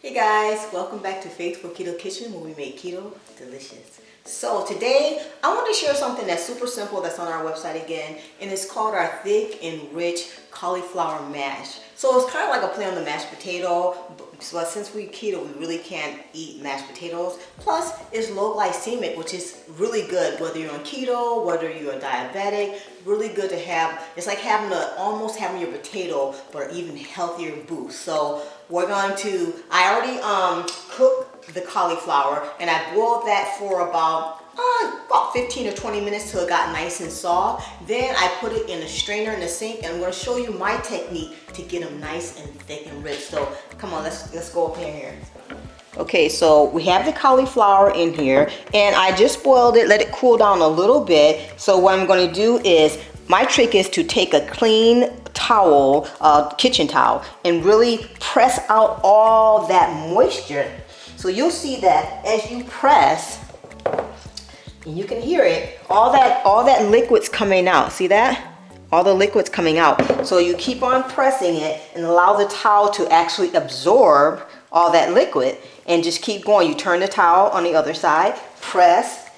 Hey guys, welcome back to Faithful Keto Kitchen where we make keto delicious. So today I want to share something that's super simple that's on our website again, and it's called our thick and rich cauliflower mash. So it's kind of like a play on the mashed potato, but since we keto we really can't eat mashed potatoes. Plus it's low glycemic, which is really good whether you're on keto, whether you're a diabetic. Really good to have. It's like almost having your potato but an even healthier boost. So we're going to, I already cooked the cauliflower and I boiled that for about 15 or 20 minutes till it got nice and soft. Then I put it in a strainer in the sink, and I'm going to show you my technique to get them nice and thick and rich. So come on, let's go up in here. Okay, so we have the cauliflower in here, and I just boiled it, let it cool down a little bit. So what I'm going to do is, my trick is to take a clean towel, kitchen towel, and really press out all that moisture. So you'll see that as you press, and you can hear it, all that liquid's coming out. See that? All the liquid's coming out. So you keep on pressing it and allow the towel to actually absorb all that liquid, and just keep going. You turn the towel on the other side, press,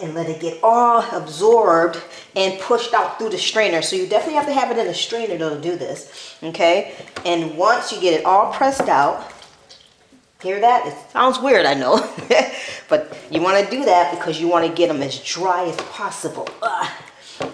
and let it get all absorbed and pushed out through the strainer. So you definitely have to have it in a strainer to do this, okay? And once you get it all pressed out, hear that? It sounds weird, I know, but you want to do that because you want to get them as dry as possible.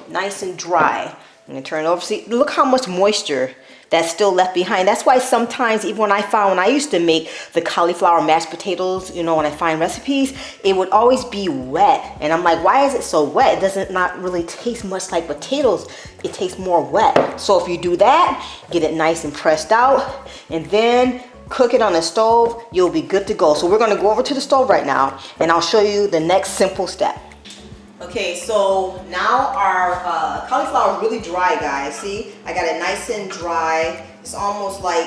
Nice and dry. I'm going to turn it over. See, look how much moisture that's still left behind. That's why sometimes, even when I used to make the cauliflower mashed potatoes, you know, when I find recipes, it would always be wet. And I'm like, why is it so wet? It doesn't not really taste much like potatoes. It tastes more wet. So if you do that, get it nice and pressed out, and then cook it on the stove, you'll be good to go. So we're gonna go over to the stove right now, and I'll show you the next simple step. Okay, so now our cauliflower is really dry, guys. See, I got it nice and dry. It's almost like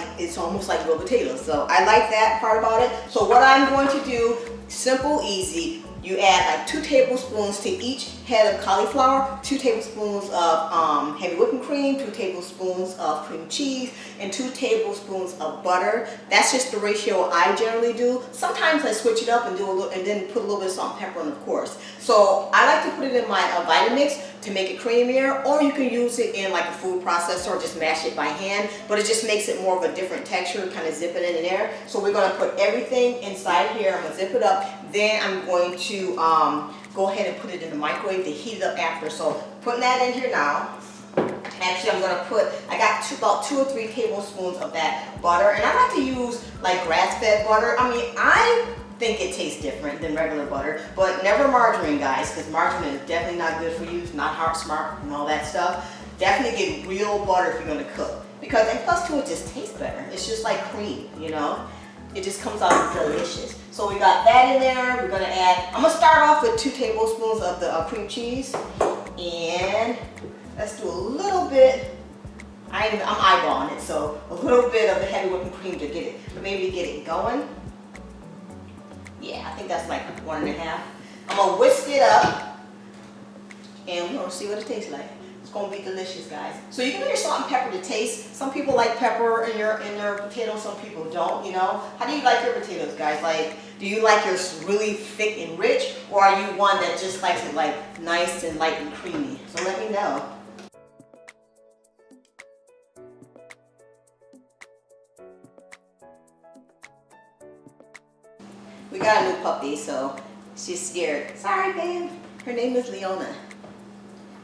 real potatoes. So I like that part about it. So what I'm going to do, simple, easy. You add like 2 tablespoons to each head of cauliflower, 2 tablespoons of heavy whipping cream, 2 tablespoons of cream cheese, and 2 tablespoons of butter. That's just the ratio I generally do. Sometimes I switch it up and do a little, and then put a little bit of salt and pepper on, of course. So I like to put it in my Vitamix to make it creamier, or you can use it in like a food processor or just mash it by hand, but it just makes it more of a different texture, kind of zip it in there. So we're going to put everything inside here. I'm going to zip it up. Then I'm going to go ahead and put it in the microwave to heat it up after. So putting that in here now. Actually, I'm going to put, I got about 2 or 3 tablespoons of that butter, and I like to use like grass-fed butter. I mean, I think it tastes different than regular butter, but never margarine, guys, because margarine is definitely not good for you. It's not heart smart and all that stuff. Definitely get real butter if you're going to cook, because, and plus too, it just tastes better. It's just like cream, you know. It just comes out delicious. So we got that in there. We're gonna add, I'm gonna start off with 2 tablespoons of the cream cheese, and let's do a little bit. I'm eyeballing it, so a little bit of the heavy whipping cream to get it, maybe to get it going. Yeah, I think that's like 1.5. I'm gonna whisk it up, and we're gonna see what it tastes like. It's gonna be delicious, guys. So you can do your salt and pepper to taste. Some people like pepper in their potatoes, some people don't, you know. How do you like your potatoes, guys? Like, do you like yours really thick and rich, or are you one that just likes it like nice and light and creamy? So let me know. We got a new puppy, so she's scared. Sorry, babe. Her name is Leona.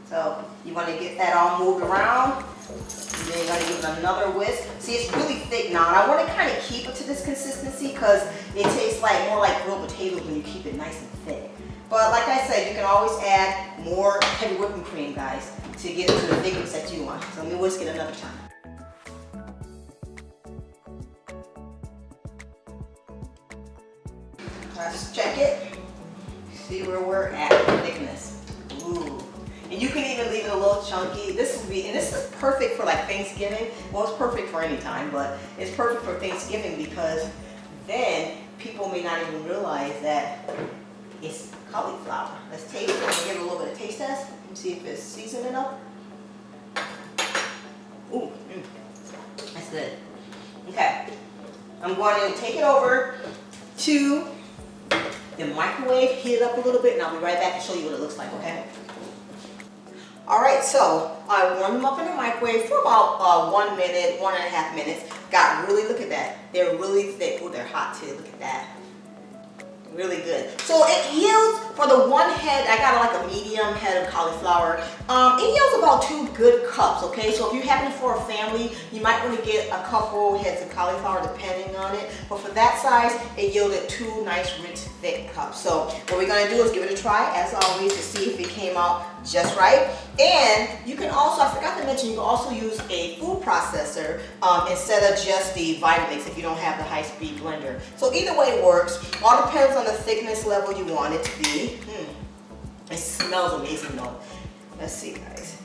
So you want to get that all moved around, and then you're going to give it another whisk. See, it's really thick now, and I want to kind of keep it to this consistency because it tastes like more like real potatoes when you keep it nice and thick. But like I said, you can always add more heavy whipping cream, guys, to get it to the thickness that you want. So let me whisk it another time. Let's check it. See where we're at with thickness. Ooh. And you can even leave it a little chunky. This is perfect for like Thanksgiving. Well, it's perfect for any time, but it's perfect for Thanksgiving because then people may not even realize that it's cauliflower. Let's taste it and give it a little bit of taste test and see if it's seasoned enough. Ooh, that's good. Okay. I'm going to take it over to the microwave, heat it up a little bit, and I'll be right back and show you what it looks like, okay? Alright, so I warmed them up in the microwave for about 1 minute, 1.5 minutes. Got really, look at that. They're really thick. Oh, they're hot too. Look at that. Really good. So it yields, for the one head, I got like a medium head of cauliflower. It yields about 2 good cups, okay? So if you're having it for a family, you might want to get a couple heads of cauliflower depending on it. But for that size, it yielded 2 nice, rich, thick cups. So what we're going to do is give it a try, as always, to see if it came out just right. And you can also, I forgot to mention, you can also use a food processor instead of just the Vitamix if you don't have the high-speed blender. So either way works. All depends on the thickness level you want it to be. It smells amazing though. Let's see, guys.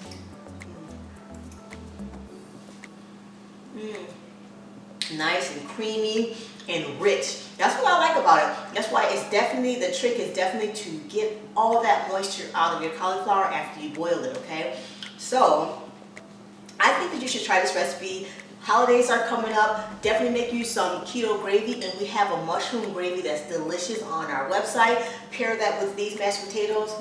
Nice and creamy and rich. That's what I like about it. That's why it's definitely, the trick is definitely to get all that moisture out of your cauliflower after you boil it, okay? So, I think that you should try this recipe. Holidays are coming up. Definitely make you some keto gravy, and we have a mushroom gravy that's delicious on our website. Pair that with these mashed potatoes,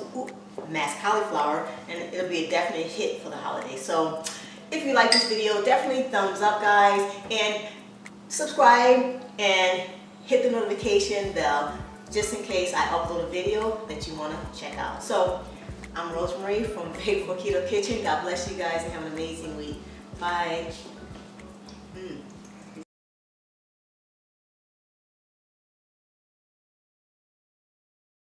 mashed cauliflower, and it'll be a definite hit for the holidays. So, if you like this video, definitely thumbs up, guys, and subscribe and hit the notification bell just in case I upload a video that you want to check out. So, I'm Rosemarie from Faithful Keto Kitchen. God bless you guys and have an amazing week. Bye.